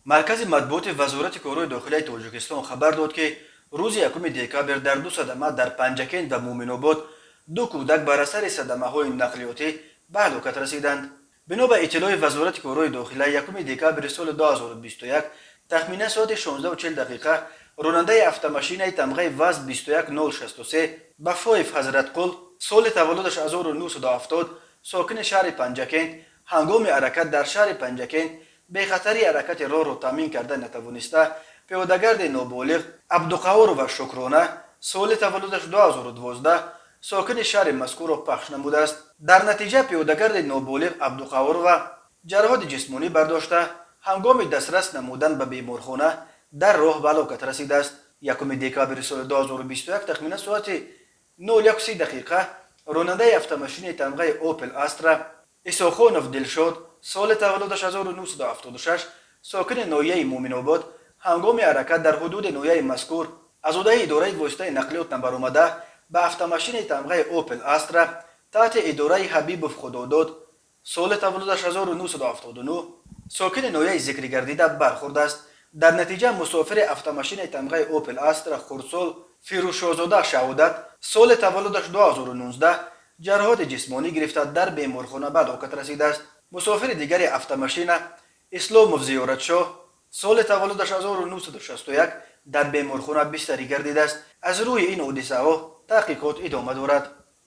مرکز مطبوعات وزارت کارهای داخلی تاجیکستان خبر داد که روز یکم دکامبر در دو صدمه در پنجکین و مومنآباد دو کودک بر اثر صدمه های نقلیاتی به هلاکت رسیدند. بنا به اطلاع وزارت کارهای داخلی یکم دکامبر سال 2021 تخمینا ساعت 16:40 دقیقه راننده автомашین تمغه وز 21063 به فایف حضرت قل سال تولدش 1970 ساکن شهر پنجکین هنگام حرکت در شهر پنجکین به خطری حرکت راه را تامین کرده نتوانسته پیادهگرد نابالغ عبدالقهار و شکرانه سال تولدش 2012 ساکن شهر مذکور را پخش نموده است. در نتیجه پیادهگرد نابالغ عبدالقهار و جراحات جسمانی برداشته هنگام دسترس نمودن به بیمارخانه در راه به هلاکت رسیده است. یکم دکامبر سال 2021 تخمینا ساعت 9:30 دقیقه راننده автомашین تمغه اوپل استرا اساخانوف دلشاد سال تولدش 1976 ساکن ناحیه مومنآباد هنگام حرکت در حدود ناحیه مذکور از عهده اداره واسطه نقلیات برآمده به автомашین تمغه اوپل استرا تحت اداره حبیبوف خداداد سال تولدش 1979 ساکن ناحیه ذکر گردیده برخورد است. در نتیجه مسافر автомашین تمغه اوپل استرا خورسال فیروشازاده شهادت سال تولدش 2019 جراحات جسمانی گرفته در بیمارخانه به هلاکت رسیده است. مسافر دیگر автомашین اسلاموف زیارتشاه سال تولدش 1961 در بیمارخانه بستری گردیده است. از روی این حادثه ها تحقیقات ادامه دارد.